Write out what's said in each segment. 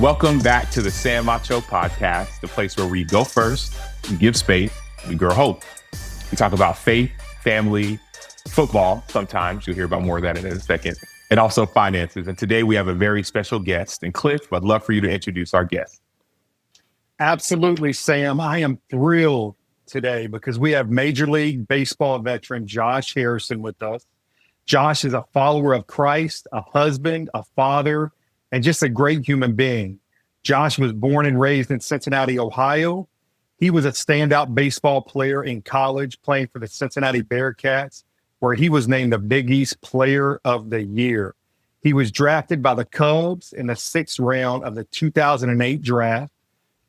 Welcome back to the Sam Acho podcast, the place where we go first, we give space, we grow hope. We talk about faith, family, football. Sometimes you'll hear about more of that in a second, and also finances. And today we have a very special guest. And Cliff, I'd love for you to introduce our guest. Absolutely, Sam. I am thrilled today because we have Major League Baseball veteran Josh Harrison with us. Josh is a follower of Christ, a husband, a father, and just a great human being. Josh was born and raised in Cincinnati, Ohio. He was a standout baseball player in college, playing for the Cincinnati Bearcats, where he was named the Big East Player of the Year. He was drafted by the Cubs in the 6th round of the 2008 draft.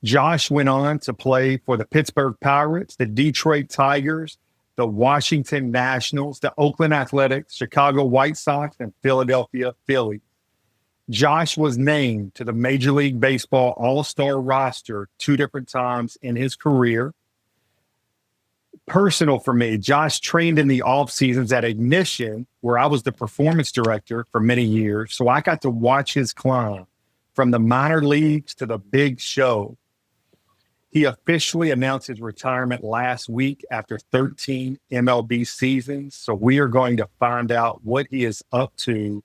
Josh went on to play for the Pittsburgh Pirates, the Detroit Tigers, the Washington Nationals, the Oakland Athletics, Chicago White Sox, and Philadelphia Phillies. Josh was named to the Major League Baseball All-Star roster 2 different times in his career. Personal for me, Josh trained in the off seasons at Ignition, where I was the performance director for many years. So I got to watch his climb from the minor leagues to the big show. He officially announced his retirement last week after 13 MLB seasons. So we are going to find out what he is up to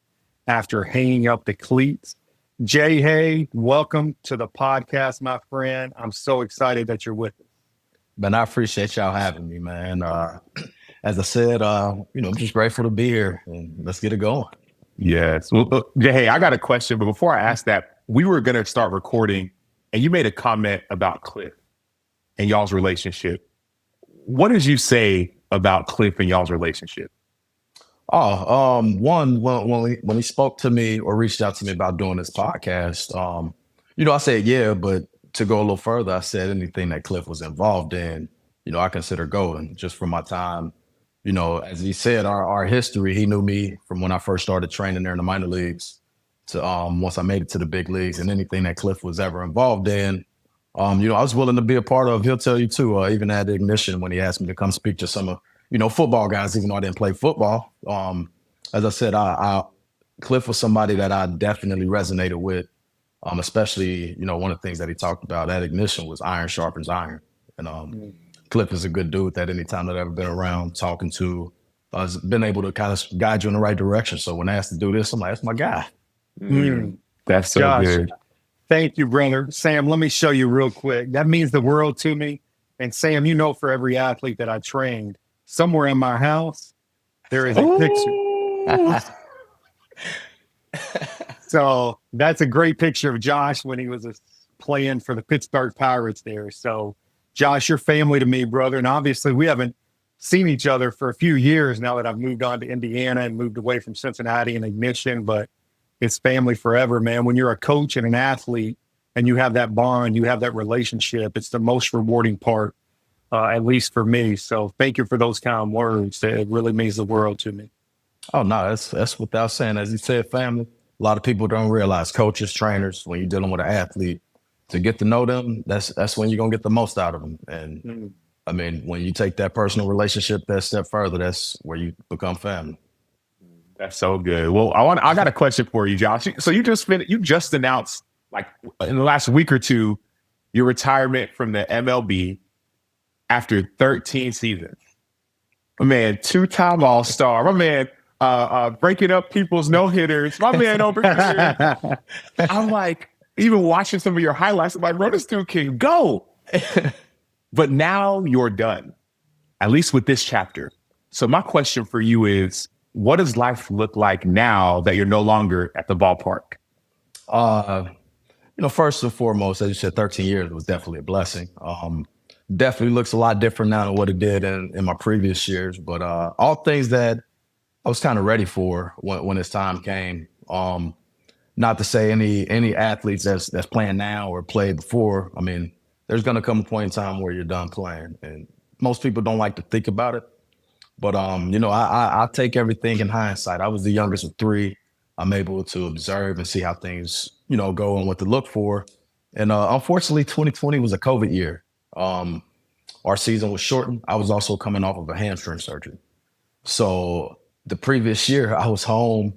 after hanging up the cleats. Jay Hay, welcome to the podcast, my friend. I'm so excited that you're with us. Man, I appreciate y'all having me, man. As I said, I'm just grateful to be here, and let's get it going. Yes. Well, Jay Hay, I got a question, but before I ask that, we were going to start recording, and you made a comment about Cliff and y'all's relationship. What did you say about Cliff and y'all's relationship? When he spoke to me or reached out to me about doing this podcast, I said, yeah, but to go a little further, I said anything that Cliff was involved in, I consider going just from my time, as he said, our history. He knew me from when I first started training there in the minor leagues to once I made it to the big leagues, and anything that Cliff was ever involved in, I was willing to be a part of. He'll tell you too, even at Ignition when he asked me to come speak to some of, football guys, even though I didn't play football. As I said, Cliff was somebody that I definitely resonated with, especially, one of the things that he talked about at Ignition was iron sharpens iron. And Cliff is a good dude that anytime that I've ever been around talking to, has been able to kind of guide you in the right direction. So when I asked to do this, I'm like, that's my guy. That's so Josh, good. Thank you, brother. Sam, let me show you real quick. That means the world to me. And Sam, for every athlete that I trained, somewhere in my house, there is a picture. So that's a great picture of Josh when he was playing for the Pittsburgh Pirates there. So, Josh, you're family to me, brother. And obviously, we haven't seen each other for a few years now that I've moved on to Indiana and moved away from Cincinnati and Ignition. But it's family forever, man. When you're a coach and an athlete and you have that bond, you have that relationship, it's the most rewarding part. At least for me. So thank you for those kind words. It really means the world to me. Oh, no, that's without saying. As you said, family, a lot of people don't realize coaches, trainers, when you're dealing with an athlete, to get to know them, that's when you're going to get the most out of them. And I mean, when you take that personal relationship that step further, that's where you become family. That's so good. Well, I got a question for you, Josh. So you just announced, like, in the last week or two, your retirement from the MLB after 13 seasons. My man, 2-time All-Star. My man, breaking up people's no-hitters. My man over here. I'm like, even watching some of your highlights, I'm like, bro, this dude can go. But now you're done, at least with this chapter. So my question for you is, what does life look like now that you're no longer at the ballpark? First and foremost, as you said, 13 years was definitely a blessing. Definitely looks a lot different now than what it did in my previous years. But all things that I was kind of ready for when this time came. Not to say any athletes that's playing now or played before. I mean, there's going to come a point in time where you're done playing. And most people don't like to think about it. But, I take everything in hindsight. I was the youngest of 3. I'm able to observe and see how things, go and what to look for. And unfortunately, 2020 was a COVID year. Our season was shortened. I was also coming off of a hamstring surgery. So the previous year, I was home,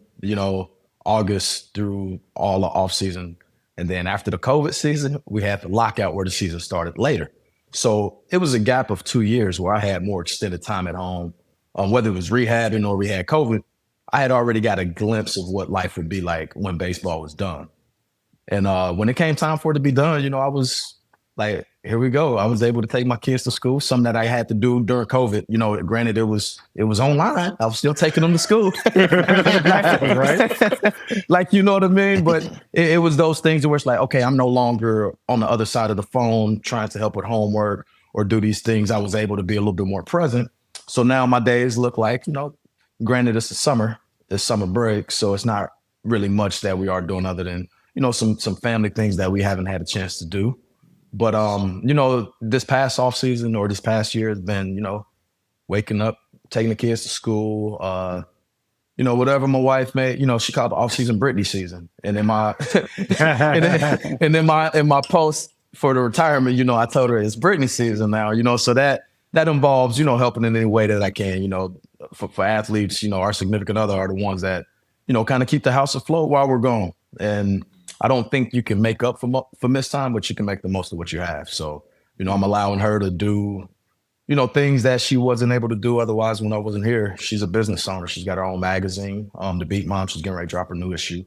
August through all the off season, And then after the COVID season, we had the lockout where the season started later. So it was a gap of 2 years where I had more extended time at home. Whether it was rehabbing or we had COVID, I had already got a glimpse of what life would be like when baseball was done. And when it came time for it to be done, you know, I was like, here we go. I was able to take my kids to school, something that I had to do during COVID. You know, granted, it was online. I was still taking them to school. Right? Like, you know what I mean? But it was those things where it's like, okay, I'm no longer on the other side of the phone trying to help with homework or do these things. I was able to be a little bit more present. So now my days look like, you know, granted, it's summer break. So it's not really much that we are doing other than, you know, some family things that we haven't had a chance to do. But, you know, this past off season or this past year has been, you know, waking up, taking the kids to school, you know, whatever my wife made, you know, she called the off season Brittany season. And in my, in my post for the retirement, you know, I told her it's Brittany season now, you know, so that involves, you know, helping in any way that I can, you know, for athletes, you know, our significant other are the ones that, you know, kind of keep the house afloat while we're gone. And I don't think you can make up for missed time, but you can make the most of what you have. So, you know, I'm allowing her to do, you know, things that she wasn't able to do otherwise when I wasn't here. She's a business owner. She's got her own magazine, The Beat Mom. She's getting ready to drop her new issue.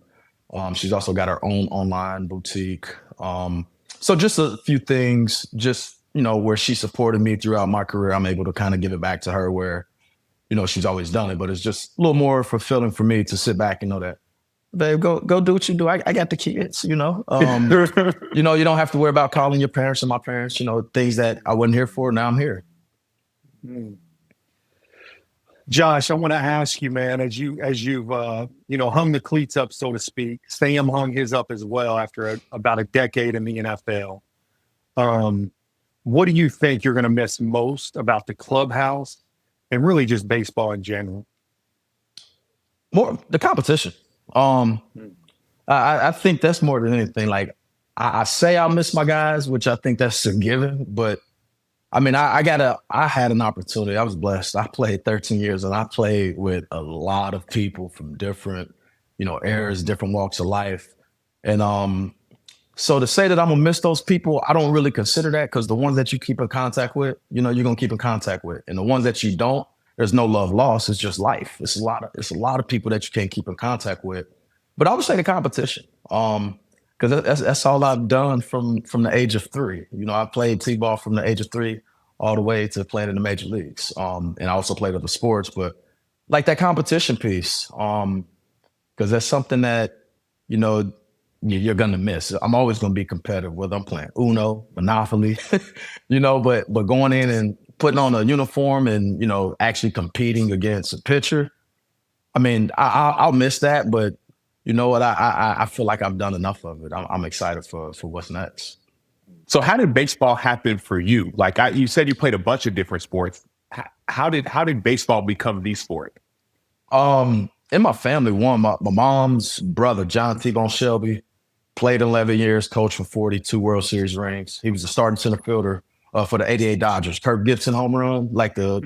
She's also got her own online boutique. So just a few things, just, you know, where she supported me throughout my career, I'm able to kind of give it back to her where, you know, she's always done it, but it's just a little more fulfilling for me to sit back and know that, babe, go do what you do. I got the kids, you know. You know, you don't have to worry about calling your parents and my parents, you know, things that I wasn't here for. Now I'm here. Josh, I want to ask you, man, as you've you know, hung the cleats up, so to speak. Sam hung his up as well after about a decade in the NFL. What do you think you're going to miss most about the clubhouse and really just baseball in general? More the competition. I think that's more than anything. Like I say I miss my guys, which I think that's a given, but I mean, I had an opportunity. I was blessed. I played 13 years and I played with a lot of people from different, you know, eras, different walks of life. And so to say that I'm gonna miss those people, I don't really consider that, because the ones that you keep in contact with, you know, you're gonna keep in contact with. And the ones that you don't, there's no love lost. It's just life. It's a lot of people that you can't keep in contact with. But I would say the competition. Because that's all I've done from the age of 3. You know, I played T-ball from the age of 3 all the way to playing in the major leagues. And I also played other sports, but like that competition piece, because that's something that, you know, you're going to miss. I'm always going to be competitive, whether I'm playing Uno, Monopoly, you know, but going in and putting on a uniform and, you know, actually competing against a pitcher. I mean, I'll miss that, but you know what? I feel like I've done enough of it. I'm excited for what's next. So how did baseball happen for you? Like you said, you played a bunch of different sports. How did baseball become the sport? In my family, my mom's brother, John T-Bone Shelby, played 11 years, coached for 42 World Series rings. He was the starting center fielder for the 88 Dodgers. Kirk Gibson home run, like my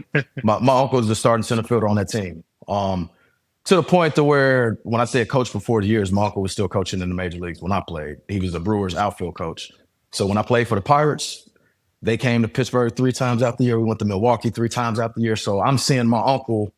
uncle was the starting center fielder on that team. To the point to where when I said coach for 40 years, my uncle was still coaching in the major leagues when I played. He was the Brewers outfield coach. So when I played for the Pirates, they came to Pittsburgh 3 times out the year. We went to Milwaukee 3 times out the year. So I'm seeing my uncle,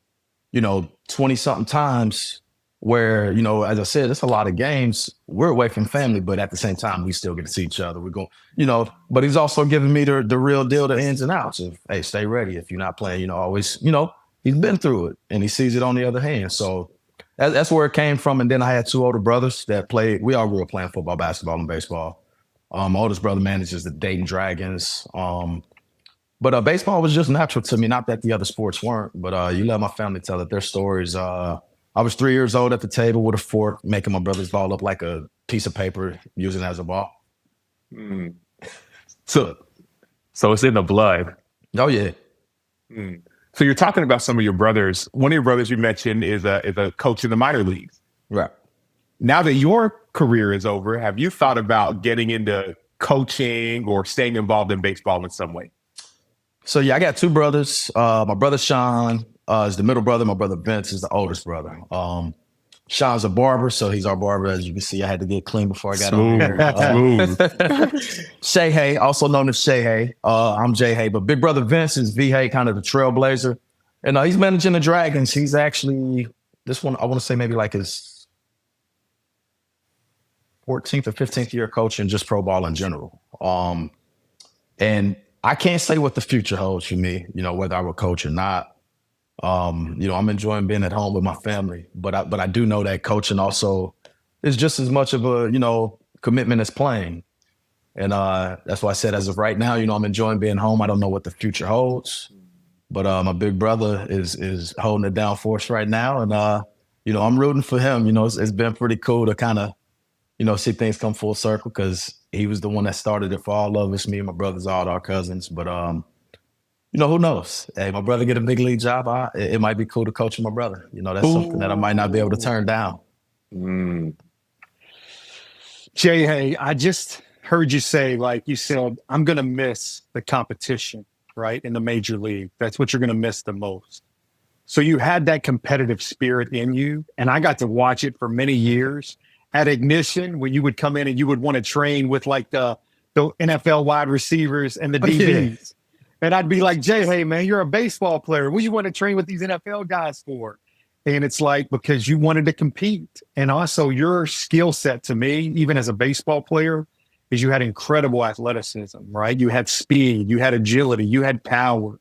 you know, 20-something times where, you know, as I said, it's a lot of games. We're away from family, but at the same time, we still get to see each other. We're going, you know, but he's also giving me the real deal, the ins and outs of, hey, stay ready. If you're not playing, you know, always, you know, he's been through it and he sees it on the other hand. So that's where it came from. And then I had 2 older brothers that played. We all grew up playing football, basketball, and baseball. My oldest brother manages the Dayton Dragons. But baseball was just natural to me. Not that the other sports weren't, but you let my family tell it. Their stories. I was 3 years old at the table with a fork, making my brother's ball up like a piece of paper, using it as a ball. Mm. So it's in the blood. Oh, yeah. Mm. So you're talking about some of your brothers. One of your brothers you mentioned is a coach in the minor leagues. Right. Now that your career is over, have you thought about getting into coaching or staying involved in baseball in some way? So, yeah, I got 2 brothers. My brother Sean is the middle brother. My brother Vince is the oldest brother. Sean's a barber, so he's our barber. As you can see, I had to get clean before I got Smooth, on here. Shay Hay, also known as Shay Hay. I'm Jay Hay, but big brother Vince is V Hay, kind of the trailblazer. And he's managing the Dragons. He's actually, this one, I want to say maybe like his 14th or 15th year coaching just pro ball in general. And I can't say what the future holds for me, whether I will coach or not. I'm enjoying being at home with my family, but I do know that coaching also is just as much of a, commitment as playing. And that's why I said as of right now, I'm enjoying being home. I don't know what the future holds, but my big brother is holding it down for us right now. And, I'm rooting for him. It's been pretty cool to kind of, see things come full circle because he was the one that started it for all of us, me and my brothers, all our cousins. But, who knows? Hey, my brother get a big league job. It might be cool to coach my brother. That's something that I might not be able to turn down. Jay, hey, I just heard you say, like you said, I'm going to miss the competition, right, in the major league. That's what you're going to miss the most. So you had that competitive spirit in you, and I got to watch it for many years at Ignition when you would come in and you would want to train with like the NFL wide receivers and the DBs. Yeah. And I'd be like, Jay, hey, man, you're a baseball player. What do you want to train with these NFL guys for? And it's like, because you wanted to compete. And also your skill set to me, even as a baseball player, is you had incredible athleticism, right? You had speed, you had agility, you had power.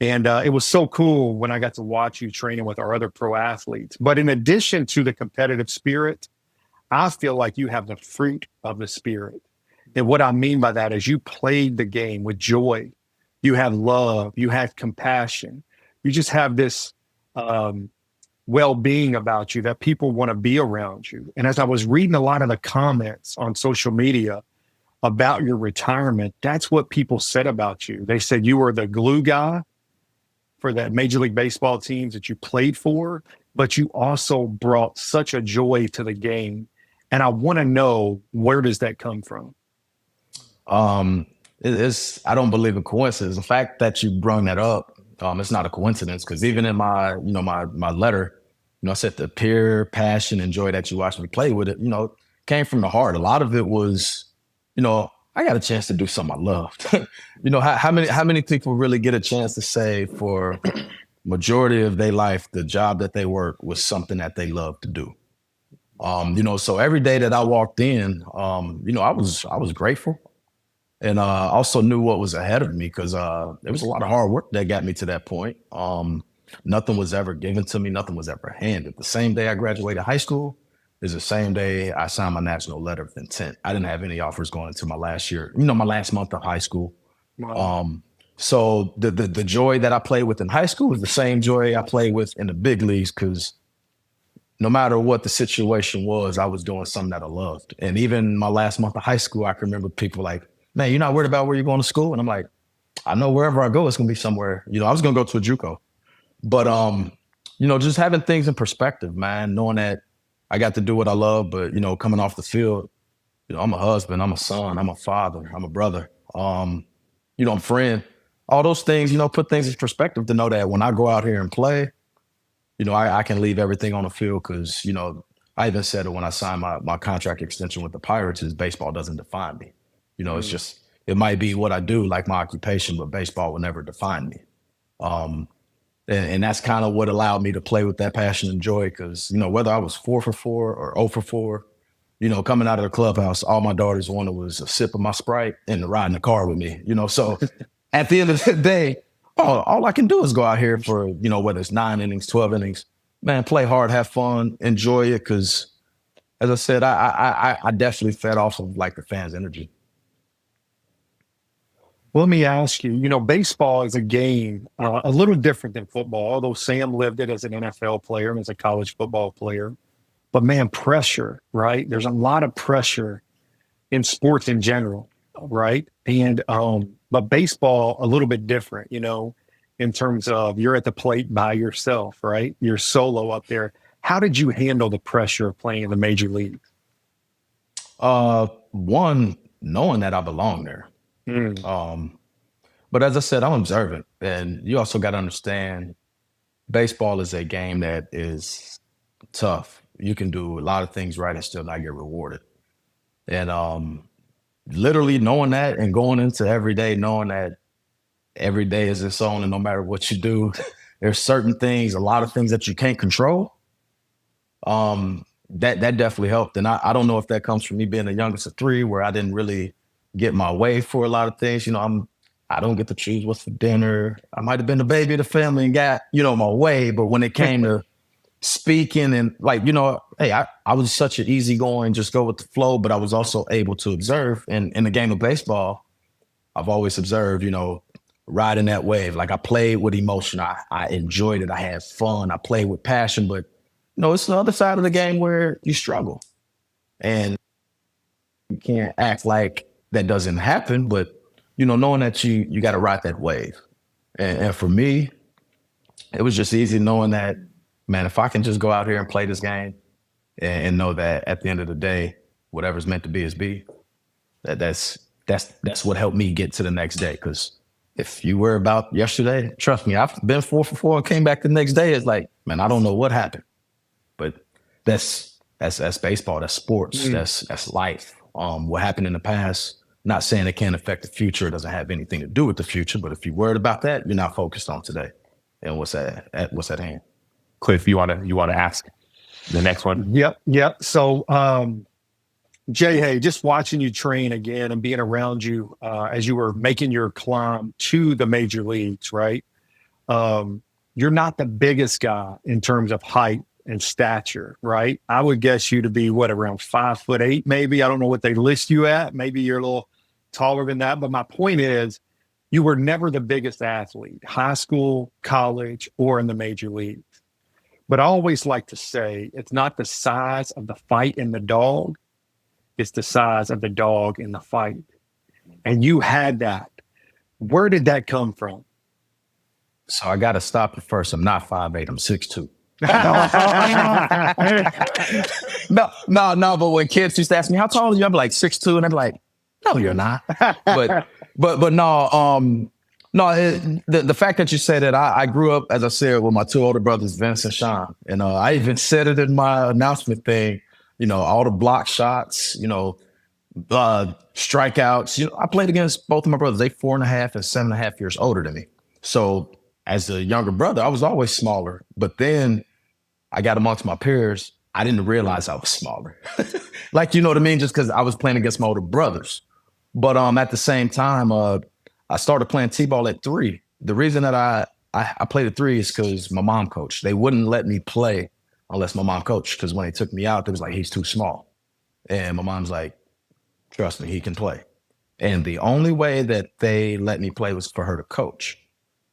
And it was so cool when I got to watch you training with our other pro athletes. But in addition to the competitive spirit, I feel like you have the fruit of the spirit. And what I mean by that is you played the game with joy. You have love, you have compassion. You just have this well-being about you that people want to be around you. And as I was reading a lot of the comments on social media about your retirement, that's what people said about you. They said you were the glue guy for that Major League Baseball teams that you played for, but you also brought such a joy to the game. And I want to know, where does that come from? I don't believe in coincidence. The fact that you brought that up, it's not a coincidence because even in my, my letter, I said the pure passion and joy that you watched me play with it, came from the heart. A lot of it was, I got a chance to do something I loved. How many people really get a chance to say for majority of their life, the job that they work was something that they love to do. So every day that I walked in, I was grateful. And I also knew what was ahead of me because there was a lot of hard work that got me to that point. Nothing was ever given to me. Nothing was ever handed. The same day I graduated high school is the same day I signed my national letter of intent. I didn't have any offers going into my last year, my last month of high school. Wow. So the joy that I played with in high school is the same joy I played with in the big leagues because no matter what the situation was, I was doing something that I loved. And even my last month of high school, I can remember people like, man, you're not worried about where you're going to school? And I'm like, I know wherever I go, it's going to be somewhere. I was going to go to a JUCO. But, just having things in perspective, man, knowing that I got to do what I love, but, coming off the field, I'm a husband, I'm a son, I'm a father, I'm a brother, I'm a friend. All those things, put things in perspective to know that when I go out here and play, I can leave everything on the field because, I even said it when I signed my contract extension with the Pirates is baseball doesn't define me. It's just, it might be what I do, like my occupation, but baseball will never define me. And that's kind of what allowed me to play with that passion and joy because, whether I was 4 for 4 or 0 for 4, coming out of the clubhouse, all my daughters wanted was a sip of my Sprite and to ride in the car with me, So at the end of the day, all I can do is go out here for, whether it's 9 innings, 12 innings, man, play hard, have fun, enjoy it. Because as I said, I definitely fed off of like the fans' energy. Well, let me ask you, baseball is a game a little different than football, although Sam lived it as an NFL player and as a college football player. But man, pressure, right? There's a lot of pressure in sports in general, right? And but baseball, a little bit different, in terms of you're at the plate by yourself, right? You're solo up there. How did you handle the pressure of playing in the major leagues? One, knowing that I belong there. But as I said, I'm observant, and you also got to understand baseball is a game that is tough. you can do a lot of things right and still not get rewarded. And literally knowing that and going into every day, knowing that every day is its own, and no matter what you do, there's certain things, a lot of things that you can't control. That definitely helped. And I don't know if that comes from me being the youngest of three, where I didn't really get my way for a lot of things. You know, I don't get to choose what's for dinner. I might have been the baby of the family and got, you know, my way. But when it came to speaking and like, you know, hey, I was such an easygoing, just go with the flow, but I was also able to observe. And in the game of baseball, I've always observed, you know, riding that wave. Like I played with emotion. I enjoyed it. I had fun. I played with passion, but you know, it's the other side of the game where you struggle. And you can't act like that doesn't happen, but you know, knowing that you got to ride that wave. And for me, it was just easy knowing that, man, if I can just go out here and play this game and know that at the end of the day, whatever's meant to be is be, that's what helped me get to the next day. Because if you were about yesterday, trust me, I've been 4 for 4 and came back the next day. It's like, man, I don't know what happened. But that's baseball, that's sports, that's life. What happened in the past, not saying it can't affect the future, it doesn't have anything to do with the future, but if you're worried about that, you're not focused on today and what's at hand. Cliff, you want to ask the next one? Yep. So, Jay, hey, just watching you train again and being around you as you were making your climb to the major leagues, right? You're not the biggest guy in terms of height and stature, right? I would guess you to be around 5'8", maybe. I don't know what they list you at. Maybe you're a little taller than that. But my point is, you were never the biggest athlete, high school, college, or in the major leagues. But I always like to say, it's not the size of the fight in the dog, it's the size of the dog in the fight. And you had that. Where did that come from? So I got to stop it first. I'm not 5'8", I'm 6'2". No, but when kids used to ask me, how tall are you? I'm like 6'2", and they're like, no, you're not. But no, the fact that you say that, I grew up, as I said, with my two older brothers, Vince and Sean. And I even said it in my announcement thing, you know, all the block shots, you know, strikeouts. You know, I played against both of my brothers. They 4.5 and 7.5 years older than me. So as a younger brother, I was always smaller. But then I got amongst my peers, I didn't realize I was smaller. Like, you know what I mean? Just because I was playing against my older brothers. But at the same time, I started playing T-ball at 3. The reason that I played at 3 is because my mom coached. They wouldn't let me play unless my mom coached, because when they took me out, they was like, he's too small. And my mom's like, trust me, he can play. And the only way that they let me play was for her to coach.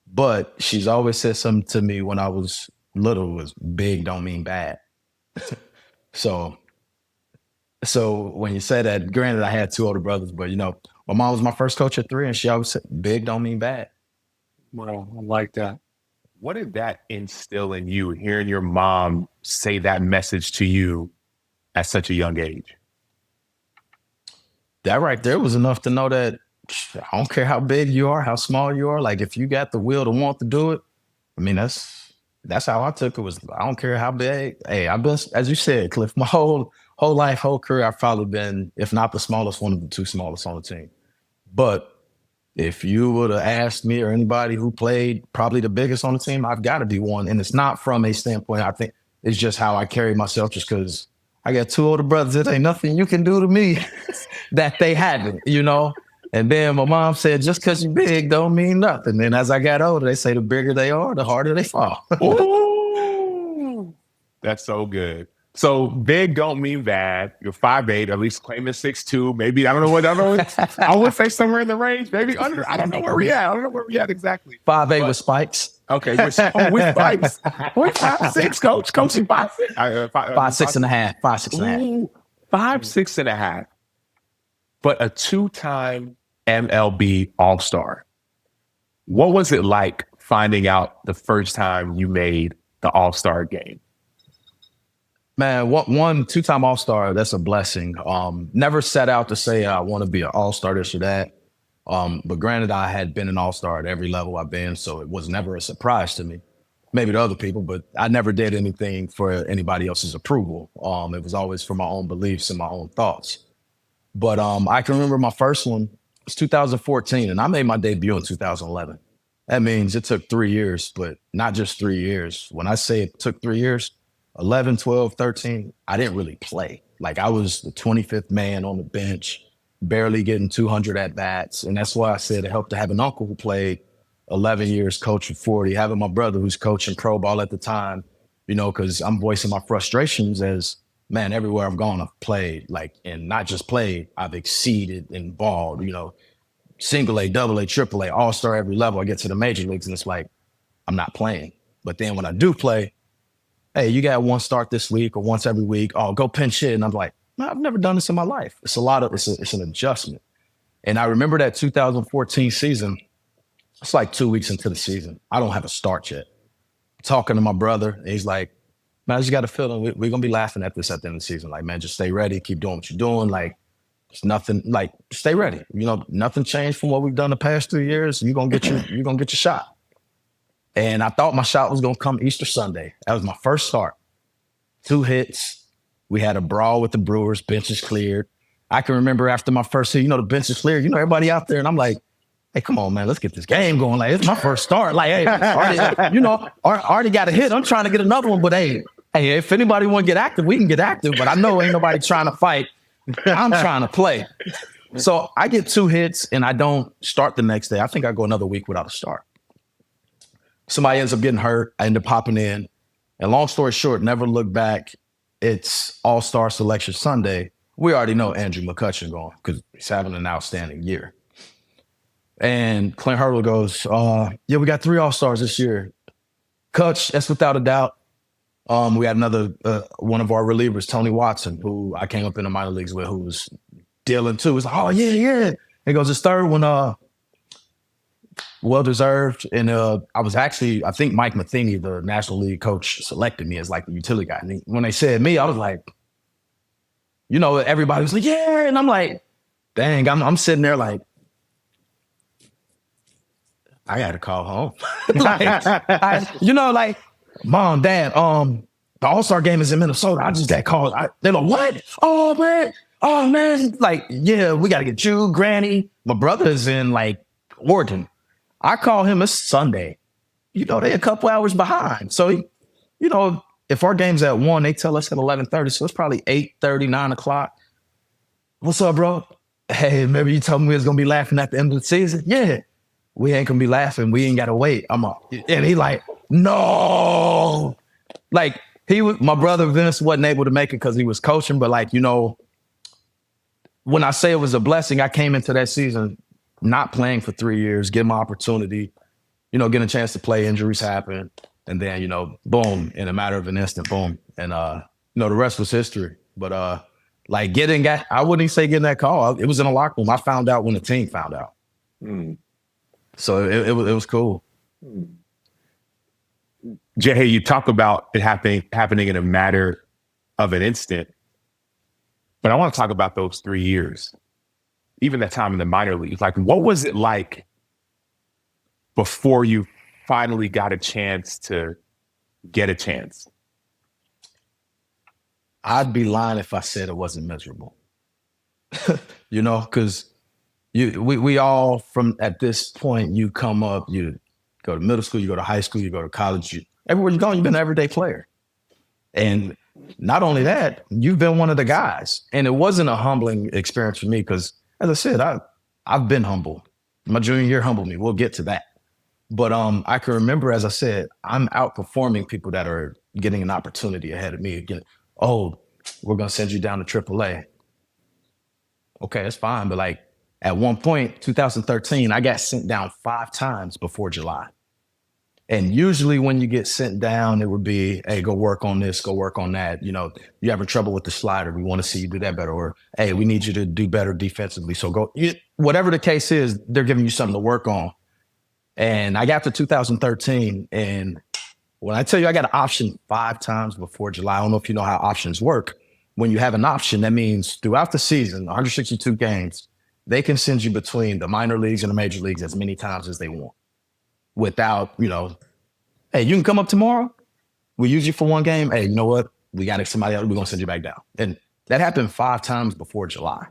But she's always said something to me when I was little, was big don't mean bad. So when you say that, granted, I had two older brothers, but you know, my mom was my first coach at 3, and she always said, big don't mean bad. Well, I like that. What did that instill in you, hearing your mom say that message to you at such a young age? That right there was enough to know that I don't care how big you are, how small you are. Like, if you got the will to want to do it, I mean, that's how I took it. Was I don't care how big. Hey, I've been, as you said, Cliff, my whole life, whole career, I've probably been, if not the smallest, one of the 2 smallest on the team. But if you would have asked me or anybody who played probably the biggest on the team, I've got to be one. And it's not from a standpoint, I think it's just how I carry myself, just because I got 2 older brothers. It ain't nothing you can do to me that they haven't, you know? And then my mom said, just because you're big don't mean nothing. And as I got older, they say the bigger they are, the harder they fall. Ooh, that's so good. So big don't mean bad. You're 5'8", at least claiming 6'2". Maybe, I don't know. I would say somewhere in the range, maybe under. I don't know where we at. I don't know where we at exactly. 5'8" with spikes. Okay, with spikes. We're 5'6", coach. Coaching 5'6". 5'6.5". 5'6.5". Ooh, 5'6.5". But a 2-time MLB All-Star. What was it like finding out the first time you made the All-Star game? Man, 2-time All-Star, that's a blessing. Never set out to say I want to be an All-Star, this or that. But granted, I had been an All-Star at every level I've been, so it was never a surprise to me. maybe to other people, but I never did anything for anybody else's approval. It was always for my own beliefs and my own thoughts. But I can remember my first one was 2014, and I made my debut in 2011. That means it took 3 years, but not just 3 years. When I say it took 3 years, 11, 12, 13, I didn't really play. Like, I was the 25th man on the bench, barely getting 200 at-bats. And that's why I said it helped to have an uncle who played 11 years, coaching 40, having my brother who's coaching pro ball at the time, you know, because I'm voicing my frustrations as, man, everywhere I've gone, I've played, like, and not just played, I've exceeded in ball, you know, single A, double A, triple A, all-star every level. I get to the major leagues and it's like, I'm not playing. But then when I do play, hey, you got one start this week or once every week. Oh, go pinch hit. And I'm like, no, I've never done this in my life. It's it's an adjustment. And I remember that 2014 season, it's like 2 weeks into the season. I don't have a start yet. Talking to my brother, and he's like, man, I just got a feeling we're going to be laughing at this at the end of the season. Like, man, just stay ready. Keep doing what you're doing. Like, it's nothing, like, stay ready. You know, nothing changed from what we've done the past 3 years. You're going to get your shot. And I thought my shot was going to come Easter Sunday. That was my first start. 2 hits. We had a brawl with the Brewers. Benches cleared. I can remember after my first hit, you know, the bench is cleared. You know, everybody out there. And I'm like, hey, come on, man, let's get this game going. Like, it's my first start. Like, hey, I already got a hit. I'm trying to get another one. But hey, if anybody want to get active, we can get active. But I know ain't nobody trying to fight. I'm trying to play. So I get 2 hits and I don't start the next day. I think I go another week without a start. Somebody ends up getting hurt. I end up popping in. And long story short, never look back. It's All-Star Selection Sunday. We already know Andrew McCutcheon going because he's having an outstanding year. And Clint Hurdle goes, yeah, we got 3 All-Stars this year. Kutch, that's without a doubt. We had another one of our relievers, Tony Watson, who I came up in the minor leagues with, who was dealing too. He's like, oh, yeah. He goes, his third one, well-deserved. And I think Mike Matheny, the National League coach, selected me as like the utility guy. And when they said me, I was like, you know, everybody was like, yeah. And I'm like, dang, I'm sitting there like, I got to call home. like, Mom, Dad, the All-Star game is in Minnesota. I just got called. They're like, what? Oh, man. Like, yeah, we got to get you, Granny. My brother's in, like, Oregon. I call him, it's Sunday. You know, they're a couple hours behind. So, you know, if our game's at 1, they tell us at 11:30. So it's probably 8:30, 9 o'clock. What's up, bro? Hey, remember you told me we was going to be laughing at the end of the season? Yeah. We ain't going to be laughing. We ain't got to wait. And he like, no. Like, my brother Vince wasn't able to make it because he was coaching. But, like, you know, when I say it was a blessing, I came into that season not playing for 3 years, getting my opportunity, you know, getting a chance to play, injuries happen. And then, you know, boom, in a matter of an instant, boom. And, you know, the rest was history. But, like, I wouldn't even say getting that call. It was in a locker room. I found out when the team found out. Mm. So it was cool. Jay, you talk about it happening in a matter of an instant, but I want to talk about those 3 years, even that time in the minor leagues. Like, what was it like before you finally got a chance to get a chance? I'd be lying if I said it wasn't miserable. You know, because we all from at this point, you come up, you go to middle school, you go to high school, you go to college, everywhere you go, you've been an everyday player. And not only that, you've been one of the guys. And it wasn't a humbling experience for me because, as I said, I've been humble. My junior year humbled me. We'll get to that. But I can remember, as I said, I'm outperforming people that are getting an opportunity ahead of me. Again, oh, we're going to send you down to AAA. Okay, that's fine. But like, at one point, 2013, I got sent down 5 times before July. And usually when you get sent down, it would be, hey, go work on this, go work on that. You know, you're having trouble with the slider. We want to see you do that better. Or, hey, we need you to do better defensively. So go, whatever the case is, they're giving you something to work on. And I got to 2013. And when I tell you I got an option 5 times before July, I don't know if you know how options work. When you have an option, that means throughout the season, 162 games, they can send you between the minor leagues and the major leagues as many times as they want without, you know, Hey, you can come up tomorrow. We use you for one game. Hey, you know what? We got somebody else. We're going to send you back down. And that happened 5 times before July.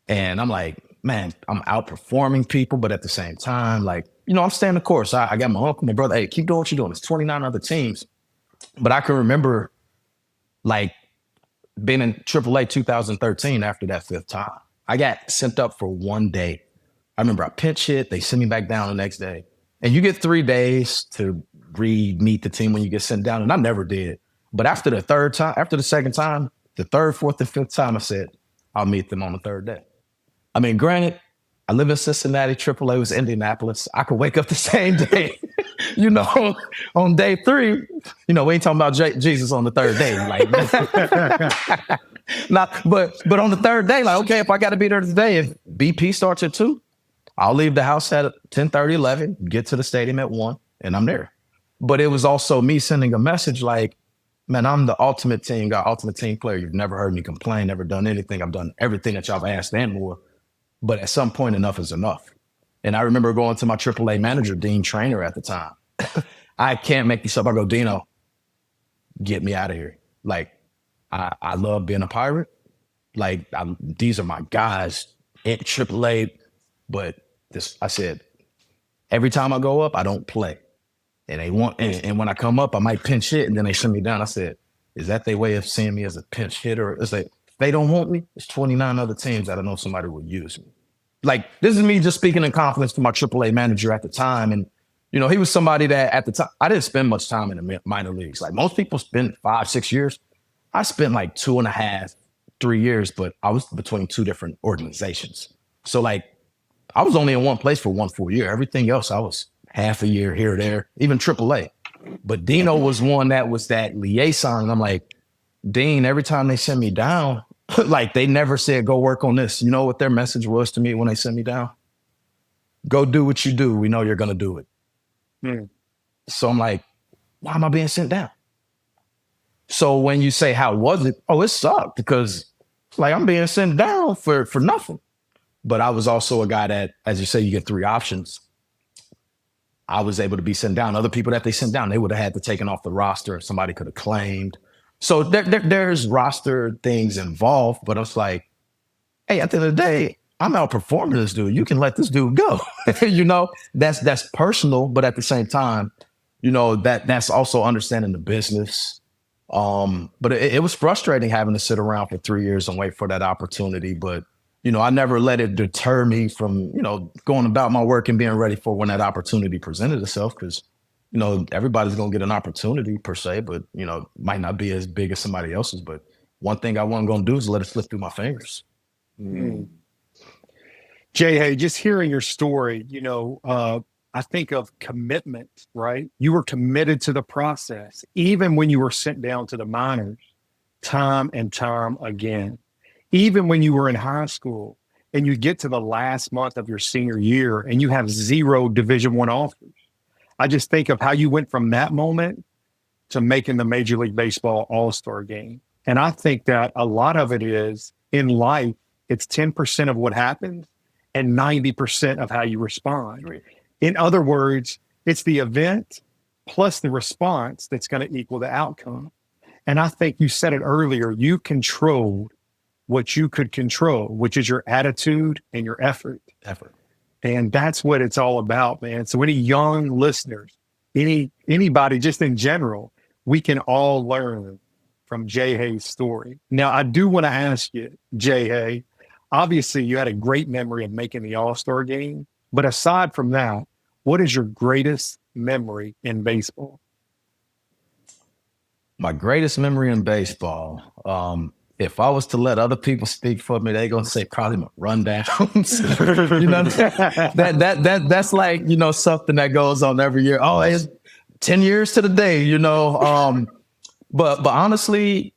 And I'm like, man, I'm outperforming people, but at the same time, like, I'm staying the course. I got my uncle, my brother. Hey, keep doing what you're doing. It's 29 other teams. But I can remember, like, being in AAA 2013 after that 5th time. I got sent up for 1 day. I remember I pinch hit. They sent me back down the next day. And you get 3 days to re-meet the team when you get sent down. And I never did. But after the 2nd time, the 3rd, 4th, and 5th time, I said, I'll meet them on the 3rd day. I mean, granted, I live in Cincinnati. AAA was Indianapolis. I could wake up the same day, on day 3. We ain't talking about Jesus on the 3rd day. Like, but on the 3rd day, like, okay, if I got to be there today, if BP starts at 2, I'll leave the house at 10:30, 11, get to the stadium at 1, and I'm there. But it was also me sending a message like, man, I'm the ultimate team guy, ultimate team player. You've never heard me complain, never done anything. I've done everything that y'all have asked and more. But at some point, enough is enough. And I remember going to my AAA manager, Dean Trainer, at the time. I can't make this up. I go, Dino, get me out of here. Like, I love being a Pirate. Like, these are my guys at AAA. But I said, every time I go up, I don't play. And and when I come up, I might pinch hit, and then they send me down. I said, is that their way of seeing me as a pinch hitter? It's like, if they don't want me, there's 29 other teams that I know somebody will use me. Like, this is me just speaking in confidence to my AAA manager at the time. And, he was somebody that at the time, I didn't spend much time in the minor leagues. Like, most people spend 5, 6 years. I spent like 2.5, 3 years, but I was between 2 different organizations. So, like, I was only in one place for 1 full year. Everything else, I was half a year here or there, even AAA. But Dino was one that was that liaison. And I'm like, Dean, every time they send me down, like, they never said, go work on this. You know what their message was to me when they sent me down? Go do what you do. We know you're going to do it. So I'm like, why am I being sent down? So when you say, how was it? Oh, it sucked because, like, I'm being sent down for nothing. But I was also a guy that, as you say, you get 3 options. I was able to be sent down. Other people that they sent down, they would have had to taken off the roster. Somebody could have claimed. So there's roster things involved. But I was like, hey, at the end of the day, I'm outperforming this dude. You can let this dude go. That's personal. But at the same time, that's also understanding the business. But it was frustrating having to sit around for 3 years and wait for that opportunity. But I never let it deter me from, going about my work and being ready for when that opportunity presented itself. Because, everybody's going to get an opportunity per se, but, might not be as big as somebody else's. But one thing I wasn't going to do is let it slip through my fingers. Jay, hey, just hearing your story, I think of commitment, right? You were committed to the process, even when you were sent down to the minors, time and time again. Even when you were in high school and you get to the last month of your senior year and you have 0 Division I offers. I just think of how you went from that moment to making the Major League Baseball All-Star game. And I think that a lot of it is in life, it's 10% of what happens and 90% of how you respond. Right. In other words, it's the event plus the response that's going to equal the outcome. And I think you said it earlier, you controlled what you could control, which is your attitude and your effort. And that's what it's all about, man. So any young listeners, anybody just in general, we can all learn from Jay Hay's story. Now, I do want to ask you, Jay Hay, obviously you had a great memory of making the All-Star game, but aside from that, what is your greatest memory in baseball? My greatest memory in baseball, if I was to let other people speak for me, they're gonna say probably my rundowns. That's like, something that goes on every year. Oh, it's 10 years to the day, But honestly,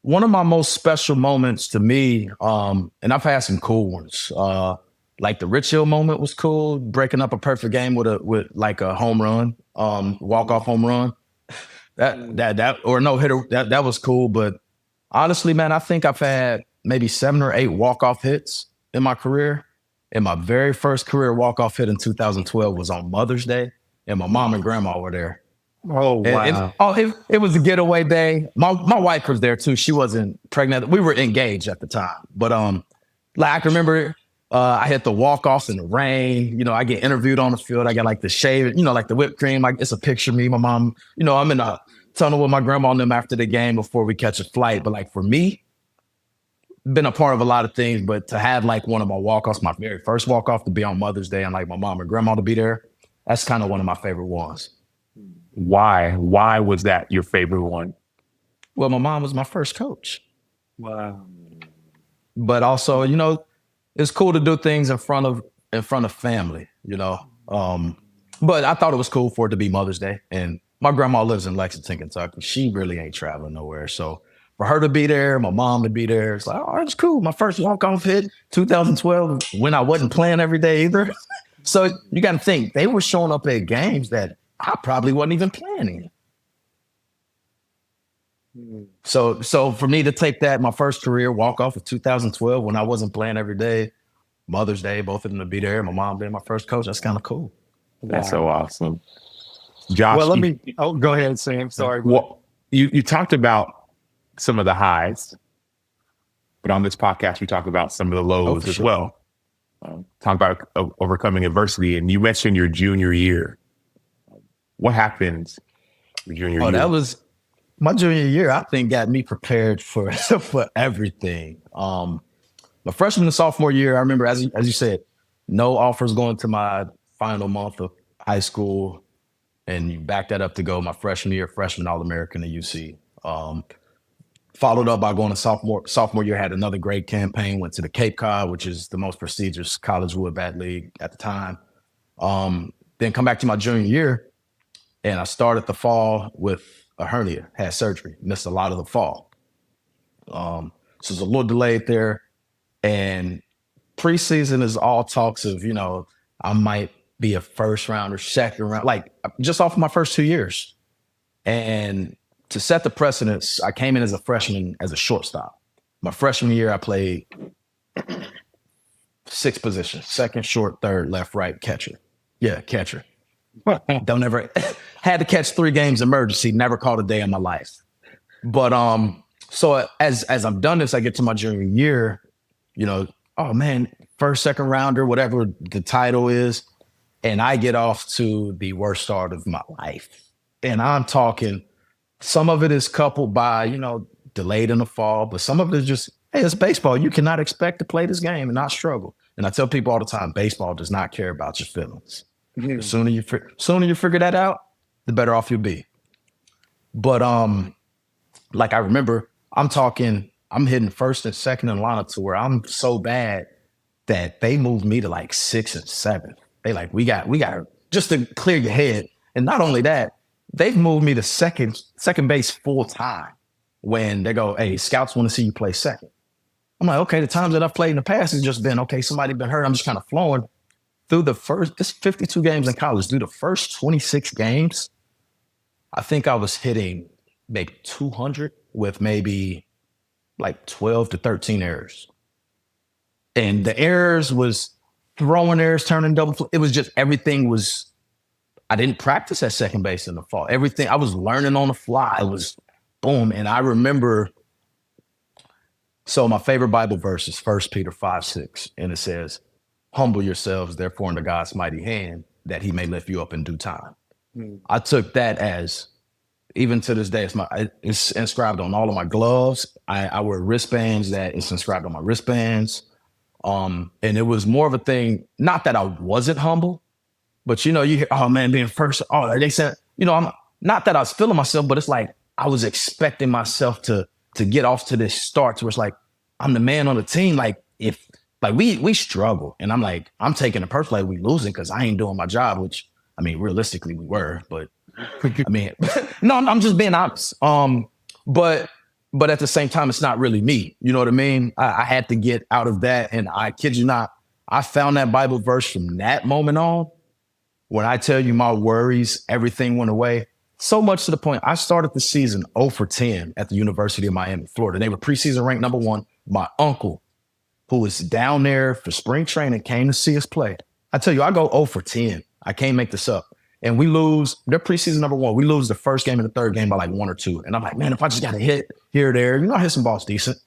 one of my most special moments to me, and I've had some cool ones. Like the Rich Hill moment was cool, breaking up a perfect game with like a home run, walk-off home run. That or no hitter, that was cool. But honestly, man, I think I've had maybe 7 or 8 walk-off hits in my career. And my very first career walk-off hit in 2012 was on Mother's Day. and my mom and grandma were there. Oh, wow. It was a getaway day. My wife was there too. She wasn't pregnant. We were engaged at the time. But like I can remember I had to walk off in the rain. I get interviewed on the field. I got like the shave, like the whipped cream. Like it's a picture of me, my mom. I'm in a tunnel with my grandma and them after the game before we catch a flight. But like for me, been a part of a lot of things, but to have like one of my walk-offs, my very first walk-off to be on Mother's Day and like my mom and grandma to be there, that's kind of one of my favorite ones. Why? Why was that your favorite one? Well, my mom was my first coach. Wow. But also, it's cool to do things in front of family, But I thought it was cool for it to be Mother's Day. And my grandma lives in Lexington, Kentucky. She really ain't traveling nowhere. So for her to be there, my mom to be there, it's like, oh, it's cool. My first walk-off hit, 2012, when I wasn't playing every day either. So you got to think, they were showing up at games that I probably wasn't even playing in. So for me to take that, my first career walk-off of 2012 when I wasn't playing every day, Mother's Day, both of them to be there, my mom being my first coach, that's kind of cool. That's so awesome. Josh, Well, go ahead, Sam. Sorry. Well, you talked about some of the highs, but on this podcast, we talk about some of the lows as well. Talk about overcoming adversity, and you mentioned your junior year. What happened your junior year? That was my junior year. I think got me prepared for everything. My freshman and sophomore year, I remember, as you said, no offers going to my final month of high school, and you back that up to go my freshman year, freshman All-American at UC. Followed up by going to sophomore year, had another great campaign, went to the Cape Cod, which is the most prestigious college wood bat league at the time. Then come back to my junior year, and I started the fall with a hernia, had surgery, missed a lot of the fall. So it's a little delayed there. And preseason is all talks of, I might be a first round or second round, like just off of my first 2 years. And to set the precedence, I came in as a freshman as a shortstop. My freshman year, I played 6 positions: second, short, third, left, right, catcher. Yeah, catcher. Don't ever had to catch 3 games emergency, never called a day in my life. But so as I've done this, I get to my junior year, oh man, first, second rounder, whatever the title is, and I get off to the worst start of my life. And I'm talking, some of it is coupled by, delayed in the fall, but some of it is just, hey, it's baseball. You cannot expect to play this game and not struggle. And I tell people all the time, baseball does not care about your feelings. Mm-hmm. The sooner you figure that out, the better off you'll be. But like I remember, I'm hitting first and second in lineup to where I'm so bad that they moved me to like 6th and 7th. They like, we got just to clear your head. And not only that, they've moved me to second base full time when they go, hey, scouts want to see you play second. I'm like, okay, the times that I've played in the past has just been, okay, somebody been hurt. I'm just kind of flowing through this 52 games in college. Through the first 26 games, I think I was hitting maybe 200 with maybe like 12 to 13 errors. And the errors was throwing errors, turning double. It was just everything was, I didn't practice at second base in the fall. Everything, I was learning on the fly. It was boom. And I remember, so my favorite Bible verse is 1 Peter 5:6. And it says, humble yourselves, therefore, under God's mighty hand, that he may lift you up in due time. I took that as, even to this day, it's inscribed on all of my gloves. I wear wristbands that it's inscribed on my wristbands. And it was more of a thing, not that I wasn't humble, but you hear, oh man, being first, oh, they said, I'm not that I was feeling myself, but it's like I was expecting myself to get off to this start to where it's like, I'm the man on the team. Like if like we struggle, and I'm like, I'm taking it personally, like we losing because I ain't doing my job, which I mean, realistically we were, but I mean, no, I'm just being honest. But at the same time, it's not really me. You know what I mean? I had to get out of that. And I kid you not, I found that Bible verse from that moment on. When I tell you my worries, everything went away. So much to the point, I started the season 0 for 10 at the University of Miami, Florida. They were preseason ranked number 1. My uncle, who was down there for spring training, came to see us play. I tell you, I go 0 for 10. I can't make this up. and we lose. They're preseason number 1. We lose the first game and the third game by like 1 or 2. And I'm like, man, if I just got a hit here or there, I hit some balls decent.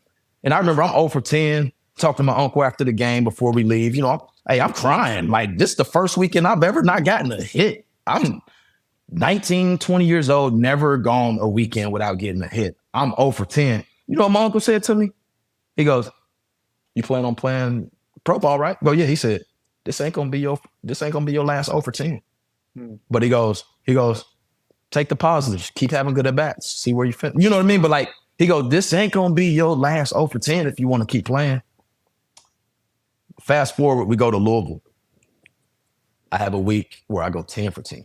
And I remember I'm 0 for 10. Talk to my uncle after the game before we leave. I'm crying. Like, this is the first weekend I've ever not gotten a hit. I'm 19, 20 years old, never gone a weekend without getting a hit. I'm 0 for 10. You know what my uncle said to me? He goes, you plan on playing pro ball, right? I go, yeah. He said, this ain't gonna be your last 0 for 10. But he goes, take the positives, keep having good at bats, see where you fit. You know what I mean? But like, he goes, this ain't gonna be your last 0 for 10 if you want to keep playing. Fast forward, we go to Louisville. I have a week where I go 10 for 10.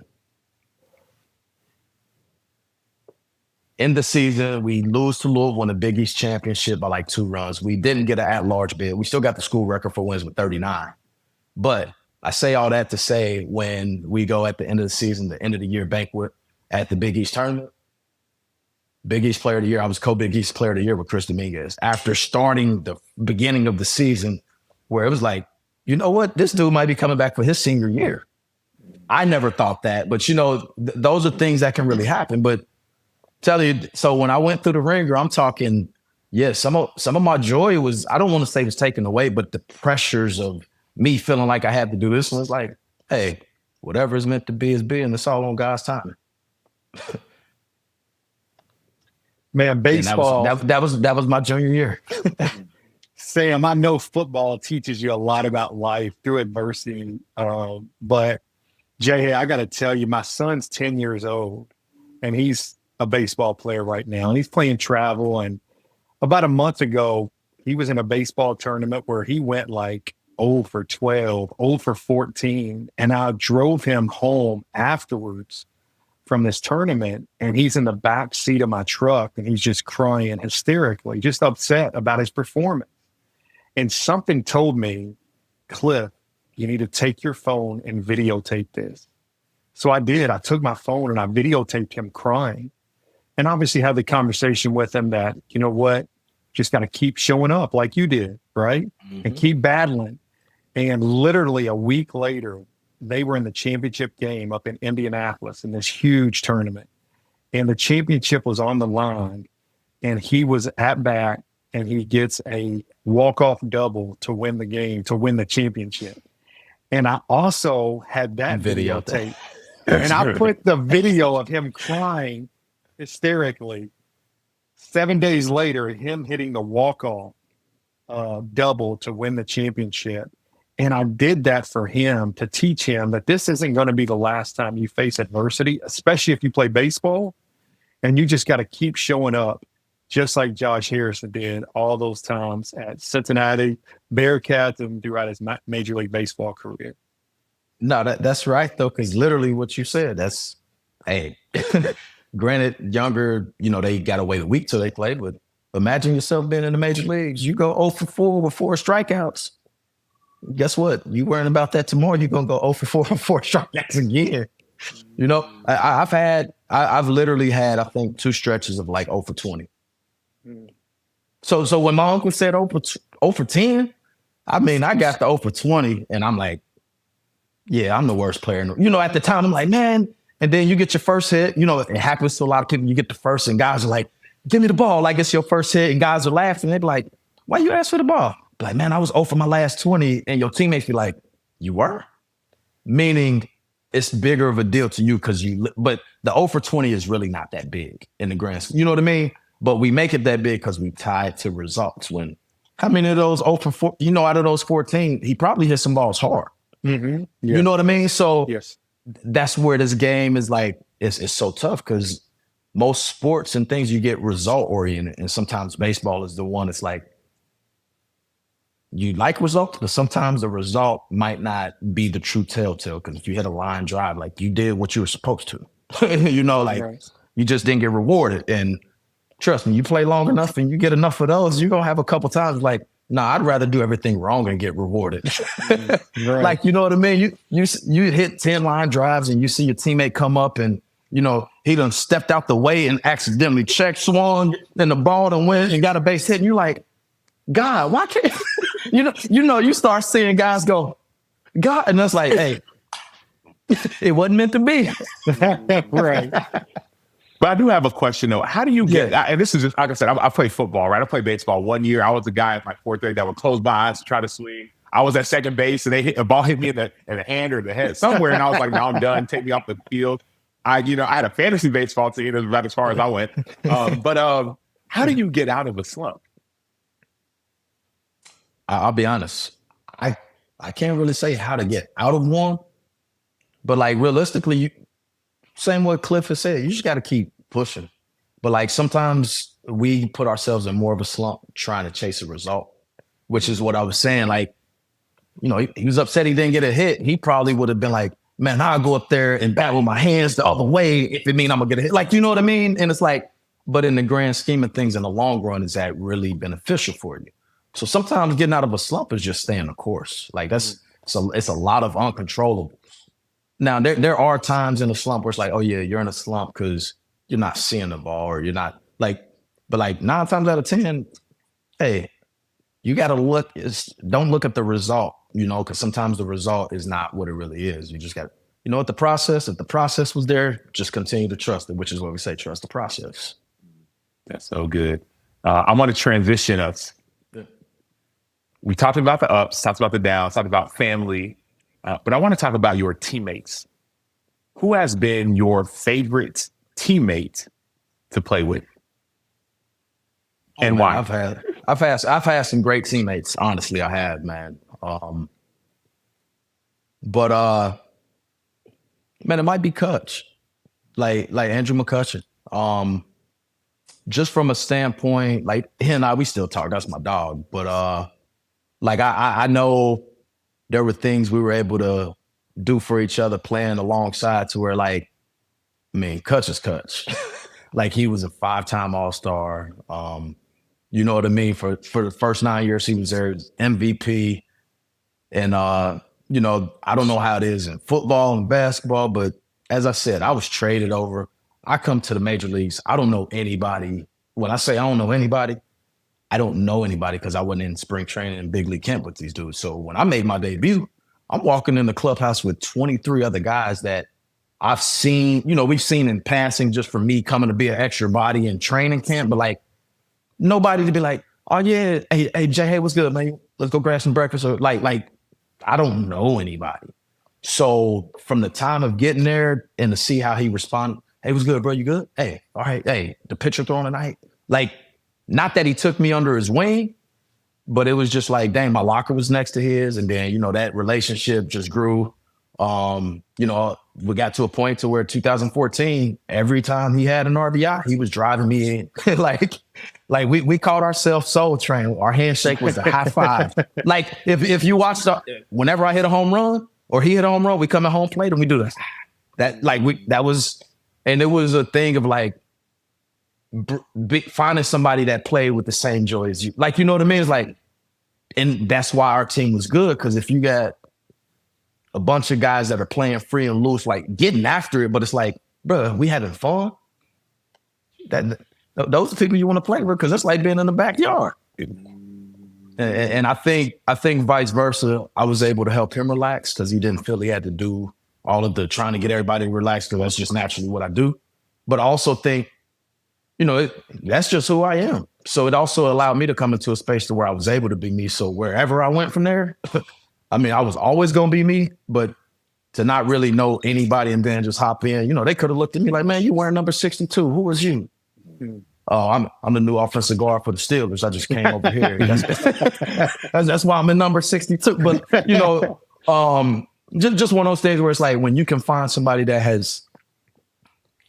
In the season, we lose to Louisville in the Big East Championship by like 2 runs. We didn't get an at-large bid. We still got the school record for wins with 39. But I say all that to say, when we go at the end of the season, the end of the year banquet at the Big East tournament, Big East Player of the Year, I was co-Big East Player of the Year with Chris Dominguez. After starting the beginning of the season, where it was like, you know what? This dude might be coming back for his senior year. I never thought that, but those are things that can really happen. But tell you, so when I went through the ringer, I'm talking, some of my joy was, I don't want to say it was taken away, but the pressures of me feeling like I had to do this was like, hey, whatever is meant to be is being. It's all on God's timing. Man, baseball. That was my junior year. Sam, I know football teaches you a lot about life through adversity. But Jay, I got to tell you, my son's 10 years old and he's a baseball player right now. And he's playing travel. And about a month ago, he was in a baseball tournament where he went like 0 for 12, 0 for 14. And I drove him home afterwards from this tournament. And he's in the back seat of my truck and he's just crying hysterically, just upset about his performance. And something told me, Cliff, you need to take your phone and videotape this. So I did. I took my phone and I videotaped him crying. And obviously had the conversation with him that, you know what, just got to keep showing up like you did, right? Mm-hmm. And keep battling. And literally a week later, they were in the championship game up in Indianapolis in this huge tournament. And the championship was on the line. And he was at bat. And he gets a walk-off double to win the game, to win the championship. And I also had that videotape. And I put the video of him crying hysterically. 7 days later, him hitting the walk-off double to win the championship. And I did that for him to teach him that this isn't going to be the last time you face adversity, especially if you play baseball. And you just got to keep showing up. Just like Josh Harrison did all those times at Cincinnati Bearcats and throughout his Major League Baseball career. No, that's right, though, because literally what you said, that's, hey, granted, younger, they got away the week till they played, but imagine yourself being in the major leagues. You go 0 for 4 with 4 strikeouts. Guess what? You worrying about that tomorrow, you're going to go 0 for 4 with 4 strikeouts again. I've literally had, I think, 2 stretches of like 0 for 20. So when my uncle said 0 for 10, I mean, I got the 0 for 20 and I'm like, yeah, I'm the worst player. At the time, I'm like, man. And then you get your first hit. It happens to a lot of people. You get the first and guys are like, give me the ball. Like it's your first hit. And guys are laughing. They're like, why you ask for the ball? Like, man, I was 0 for my last 20. And your teammates be like, you were? Meaning it's bigger of a deal to you but the 0 for 20 is really not that big in the grand scheme. You know what I mean? But we make it that big because we tie it to results. When how many of those 0 for 4, out of those 14, he probably hit some balls hard. Mm-hmm. Yeah. You know what I mean? So yes. That's where this game is like, it's so tough because most sports and things you get result oriented. And sometimes baseball is the one that's like, you like results, but sometimes the result might not be the true telltale. Because if you hit a line drive, like you did what you were supposed to, right. You just didn't get rewarded. And trust me, you play long enough and you get enough of those, you're going to have a couple times like, nah, I'd rather do everything wrong and get rewarded. Right. Like, you know what I mean? You hit 10 line drives and you see your teammate come up and, he done stepped out the way and accidentally swung and the ball done went and got a base hit. And you're like, God, why can't, you start seeing guys go, God. And that's like, hey, It wasn't meant to be. Right. But I do have a question though. How do you get? And this is just like I said. I play football, right? I played baseball 1 year. I was the guy in my fourth grade that would close my eyes to try to swing. I was at second base, and a ball hit me in the hand or the head somewhere, and I was like, "No, I'm done. Take me off the field." I had a fantasy baseball team. That's about as far as I went. But how do you get out of a slump? I'll be honest. I can't really say how to get out of one, but like realistically, same what Cliff has said, you just got to keep pushing. But like sometimes we put ourselves in more of a slump trying to chase a result, which is what I was saying. Like, he was upset he didn't get a hit. He probably would have been like, man, I'll go up there and bat with my hands the other way if it means I'm going to get a hit. Like, you know what I mean? And it's like, but in the grand scheme of things, in the long run, is that really beneficial for you? So sometimes getting out of a slump is just staying the course. Like it's a lot of uncontrollables. Now, there are times in a slump where it's like, oh yeah, you're in a slump because you're not seeing the ball or you're not like, but like 9 times out of 10, hey, you got to don't look at the result, because sometimes the result is not what it really is. You just got, if the process was there, just continue to trust it, which is what we say, trust the process. That's so good. I want to transition us. We talked about the ups, talked about the downs, talked about family, but I want to talk about your teammates. Who has been your favorite teammate to play with, and why? I've had some great teammates. Honestly, I have, man. But man, it might be Kutch, like Andrew McCutcheon. Just from a standpoint, like he and I, we still talk. That's my dog. But like I know there were things we were able to do for each other playing alongside to where like, Kutch is Kutch. Like he was a 5-time All-Star. You know what I mean? For the first 9 years he was there, MVP. And I don't know how it is in football and basketball, but as I said, I was traded over. I come to the major leagues. I don't know anybody. When I say I don't know anybody because I wasn't in spring training and big league camp with these dudes. So when I made my debut, I'm walking in the clubhouse with 23 other guys that I've seen, we've seen in passing just for me coming to be an extra body in training camp, but like nobody to be like, oh yeah, hey Jay, hey, what's good, man? Let's go grab some breakfast. Or like I don't know anybody. So from the time of getting there and to see how he responded, hey, what's good, bro? You good? Hey, all right. Hey, the pitcher throwing tonight. Like, not that he took me under his wing, but it was just like, dang, my locker was next to his. And then, that relationship just grew. We got to a point to where 2014, every time he had an RBI, he was driving me in. like we called ourselves Soul Train. Our handshake was a high five. Like if you watch whenever I hit a home run or he hit a home run, we come at home plate and we do this. And it was a thing of like finding somebody that played with the same joy as you. Like, you know what I mean? It's like, and that's why our team was good. Because if you got a bunch of guys that are playing free and loose, like getting after it, but it's like, bro, we having fun. Those are people you want to play with because it's like being in the backyard. And I think vice versa, I was able to help him relax because he didn't feel he had to do all of the trying to get everybody relaxed because that's just naturally what I do. But I also think, that's just who I am. So it also allowed me to come into a space to where I was able to be me. So wherever I went from there, I was always going to be me, but to not really know anybody and then just hop in, they could have looked at me like, man, you wearing number 62. Who was you? Oh, I'm the new offensive guard for the Steelers. I just came over here. That's why I'm in number 62. But, just one of those things where it's like when you can find somebody that has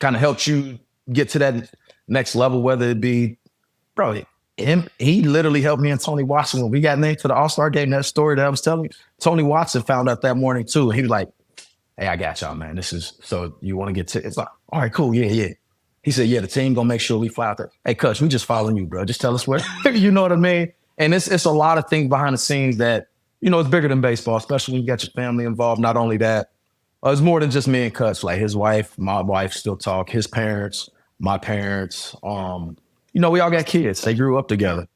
kind of helped you get to that next level, whether it be, bro, he literally helped me and Tony Watson when we got named to the All-Star game. That story that I was telling you, Tony Watson found out that morning too. And he was like, hey, I got y'all, man. So you want to get to, it's like, all right, cool. Yeah. He said, yeah, the team gonna make sure we fly out there. Hey, Kutch, we just following you, bro. Just tell us where, you know what I mean? And it's a lot of things behind the scenes that, it's bigger than baseball, especially when you got your family involved. Not only that, it's more than just me and Kutch. Like his wife, my wife still talk, his parents, my parents, we all got kids. They grew up together,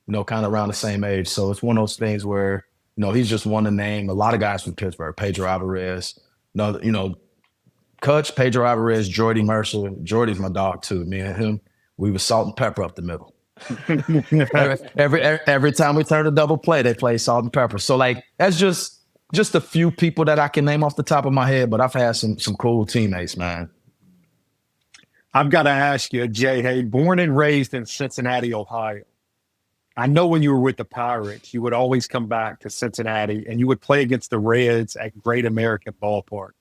kind of around the same age. So it's one of those things where, he's just one to name. A lot of guys from Pittsburgh, Pedro Alvarez, No, Kutch, Pedro Alvarez, Jordy Mercer. Jordy's my dog too. Me and him, we was salt and pepper up the middle. every time we turned a double play, they play salt and pepper. So like that's just a few people that I can name off the top of my head, but I've had some cool teammates, man. I've got to ask you, Jay, hey, born and raised in Cincinnati, Ohio. I know when you were with the Pirates, you would always come back to Cincinnati and you would play against the Reds at Great American Ballpark.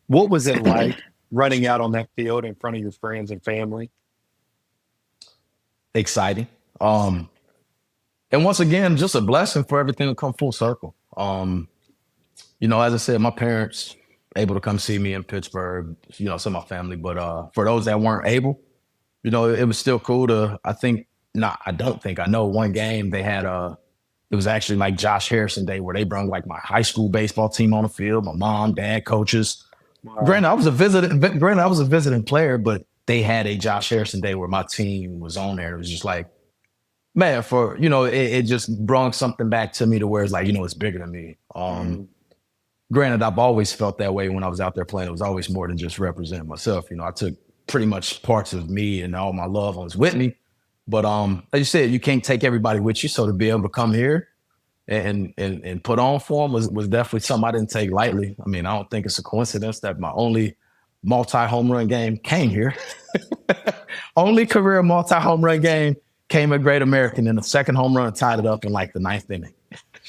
What was it like running out on that field in front of your friends and family? Exciting. And once again, just a blessing for everything to come full circle. As I said, my parents able to come see me in Pittsburgh, some of my family, but for those that weren't able, it was still cool to, I know one game they had, it was actually like Josh Harrison Day where they brought like my high school baseball team on the field, my mom, dad, coaches. Wow. Granted, I was a visiting player, but they had a Josh Harrison Day where my team was on there. It was just like, man, it just brought something back to me to where it's like, it's bigger than me. Granted, I've always felt that way when I was out there playing. It was always more than just representing myself. I took pretty much parts of me and all my loved ones with me. But like you said, you can't take everybody with you. So to be able to come here and put on for them was definitely something I didn't take lightly. I mean, I don't think it's a coincidence that my only multi-home run game came here. Only career multi-home run game came at Great American, and the second home run tied it up in like the 9th inning.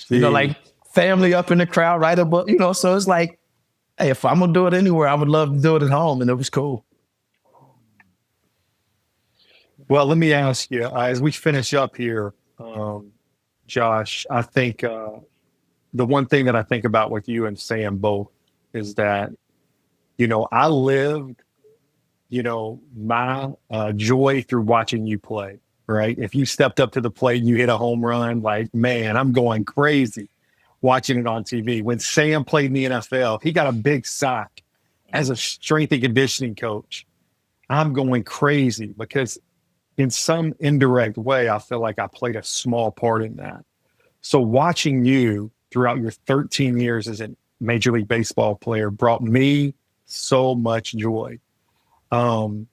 Like family up in the crowd right above, so it's like, hey, if I'm gonna do it anywhere, I would love to do it at home, and it was cool. Well, let me ask you, as we finish up here, Josh, I think the one thing that I think about with you and Sam both is that, I lived, my joy through watching you play, right? If you stepped up to the plate and you hit a home run, like, man, I'm going crazy watching it on TV. When Sam played in the NFL, he got a big sack as a strength and conditioning coach. I'm going crazy because in some indirect way, I feel like I played a small part in that. So watching you throughout your 13 years as a Major League Baseball player brought me so much joy. And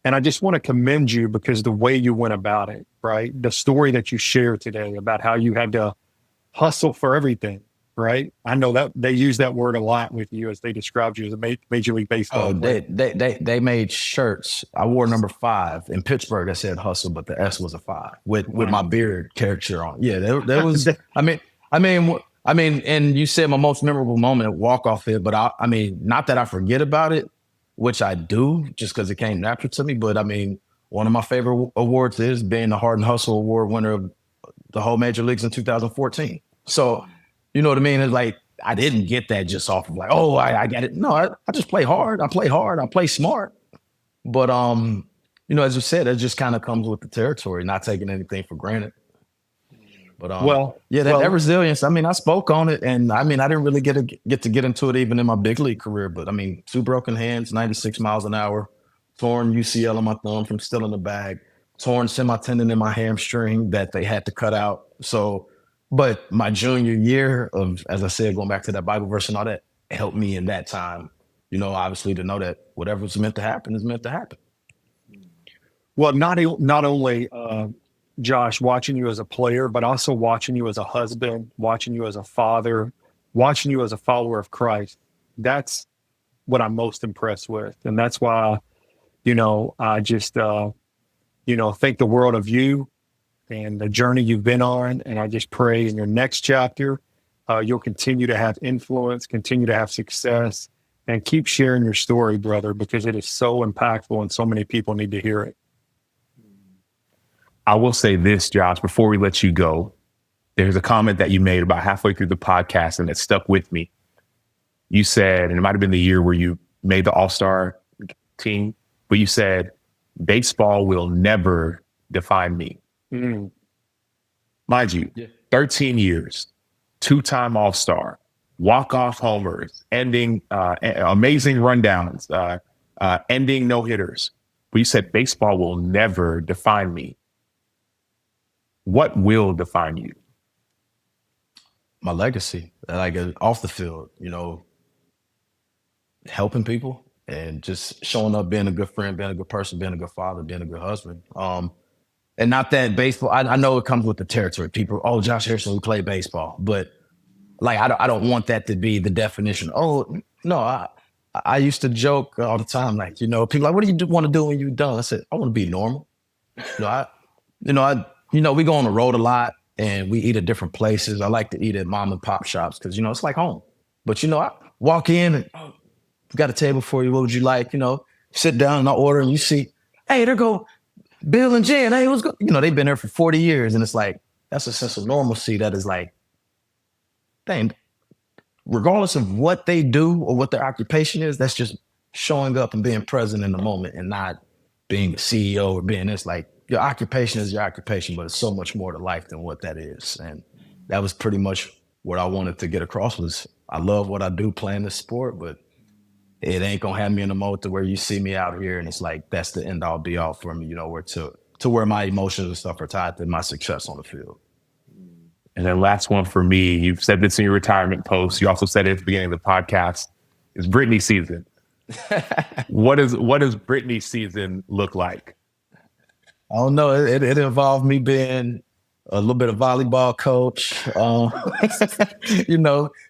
I just want to commend you because the way you went about it, right? The story that you shared today about how you had to hustle for everything, right? I know that they use that word a lot with you as they described you as a Major League Baseball player. They made shirts. I wore number 5 in Pittsburgh that said hustle, but the S was a 5 with my beard caricature on. Yeah, there was. I mean, and you said my most memorable moment at walk-off hit, but I mean, not that I forget about it, which I do, just because it came natural to me. But I mean, one of my favorite awards is being the Hard and Hustle Award winner of the whole Major Leagues in 2014. So, you know what I mean? It's like, I didn't get that just off of like, oh, I get it. No, I just play hard. I play smart. But, as you said, it just kind of comes with the territory, not taking anything for granted. But, that resilience, I mean, I spoke on it, and I mean, I didn't really get into it even in my big league career. But I mean, 2 broken hands, 96 miles an hour, torn UCL on my thumb from still in the bag, torn semitendon in my hamstring that they had to cut out. So, but my junior year of, as I said, going back to that Bible verse and all that, helped me in that time, obviously to know that whatever's meant to happen is meant to happen. Well, not only, Josh, watching you as a player, but also watching you as a husband, watching you as a father, watching you as a follower of Christ. That's what I'm most impressed with. And that's why, I just, think the world of you and the journey you've been on. And I just pray in your next chapter, you'll continue to have influence, continue to have success, and keep sharing your story, brother, because it is so impactful and so many people need to hear it. I will say this, Josh, before we let you go. There's a comment that you made about halfway through the podcast and it stuck with me. You said, and it might have been the year where you made the All-Star team, but you said, baseball will never define me. Mm. Mind you, 13 years, 2-time All-Star, walk-off homers, ending amazing rundowns, ending no-hitters. But you said baseball will never define me. What will define you? My legacy, like off the field, helping people and just showing up, being a good friend, being a good person, being a good father, being a good husband. And not that baseball, I know it comes with the territory. People, oh, Josh Harrison, we play baseball. But like, I don't want that to be the definition. Oh, no, I used to joke all the time, like, people like, what do you want to do when you're done? I said, I want to be normal. We go on the road a lot and we eat at different places. I like to eat at mom and pop shops because, it's like home. But, I walk in and, oh, we got a table for you. What would you like? Sit down and I order and you see, hey, there go Bill and Jen. Hey, what's good? They've been there for 40 years. And it's like, that's a sense of normalcy that is like, dang, regardless of what they do or what their occupation is, that's just showing up and being present in the moment and not being a CEO or being this. Like, your occupation is your occupation, but it's so much more to life than what that is. And that was pretty much what I wanted to get across was I love what I do playing this sport, but it ain't gonna have me in a mode to where you see me out here and it's like, that's the end all be all for me, where to where my emotions and stuff are tied to my success on the field. And then last one for me, you've said this in your retirement post. You also said it at the beginning of the podcast, is Brittany season. What does Brittany season look like? I don't know. It involved me being a little bit of volleyball coach,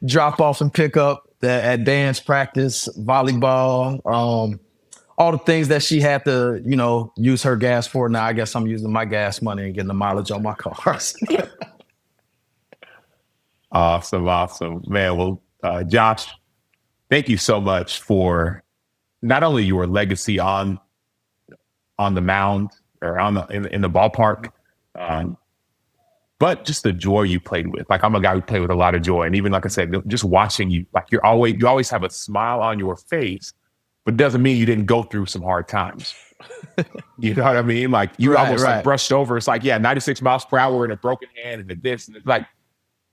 drop off and pick up at dance practice, volleyball, all the things that she had to, use her gas for. Now I guess I'm using my gas money and getting the mileage on my cars. Awesome. Man, well, Josh, thank you so much for not only your legacy on the mound or in the ballpark, but just the joy you played with. Like, I'm a guy who played with a lot of joy. And even like I said, just watching you, like you always have a smile on your face, but it doesn't mean you didn't go through some hard times. You know what I mean? Like you almost like brushed over. It's like, 96 miles per hour and a broken hand and this, and it's like,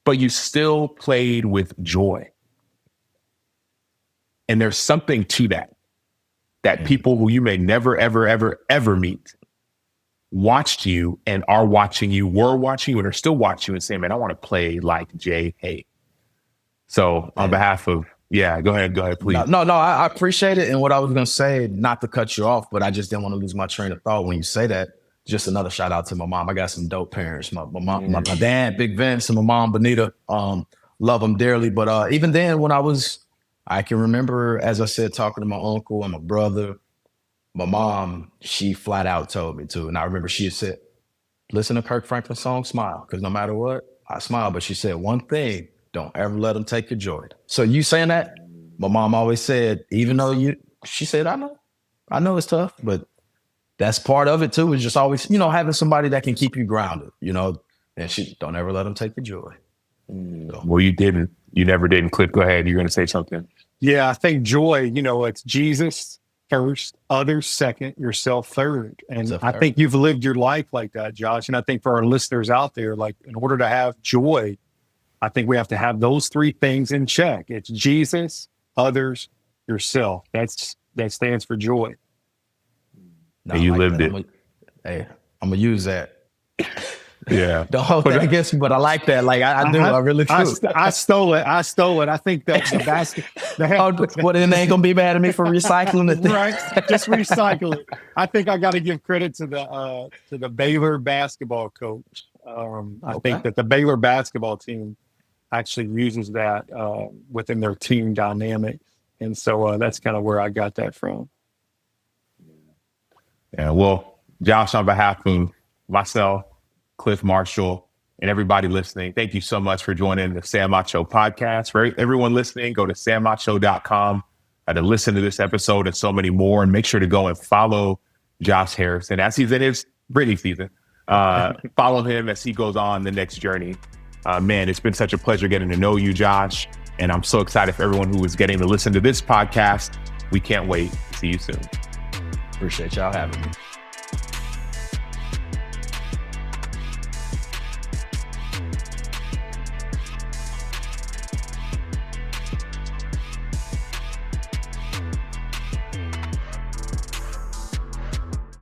but you still played with joy. And there's something to that people who you may never, ever, ever, ever meet watched you and are watching you, were watching you, and are still watching you and saying, man, I want to play like Jay Hay. So on behalf of, go ahead, please. No, I appreciate it. And what I was going to say, not to cut you off, but I just didn't want to lose my train of thought when you say that. Just another shout out to my mom. I got some dope parents. My mom, my dad, Big Vince, and my mom, Bonita. Love them dearly. But even then, when I can remember, as I said, talking to my uncle and my brother, my mom, she flat out told me to. And I remember she had said, listen to Kirk Franklin's song, Smile. Because no matter what, I smile. But she said one thing, don't ever let them take your joy. So you saying that? My mom always said, even though she said, I know it's tough, but that's part of it too, is just always, having somebody that can keep you grounded, and she don't ever let them take your joy. So. Well, you never did. Cliff, go ahead. You're going to say something. Yeah, I think joy, it's Jesus first, others second, yourself third. And I think you've lived your life like that, Josh. And I think for our listeners out there, like, in order to have joy, I think we have to have those three things in check. It's Jesus, others, yourself. That stands for joy. No, you lived it. I'm going to use that. Yeah. Don't hold that against me, but I like that. Like, I do. I really do. I stole it. I think that the basket. Well, then they ain't going to be mad at me for recycling it. Right. Just recycle it. I think I got to give credit to the Baylor basketball coach. I think that the Baylor basketball team actually uses that within their team dynamic. And so that's kind of where I got that from. Yeah, well, Josh, on behalf of myself, Clif Marshall, and everybody listening, thank you so much for joining the Sam Acho podcast. For everyone listening, go to samacho.com to listen to this episode and so many more. And make sure to go and follow Josh Harrison as he's in his Brittany season. Follow him as he goes on the next journey. Man, it's been such a pleasure getting to know you, Josh. And I'm so excited for everyone who is getting to listen to this podcast. We can't wait. See you soon. Appreciate y'all having me.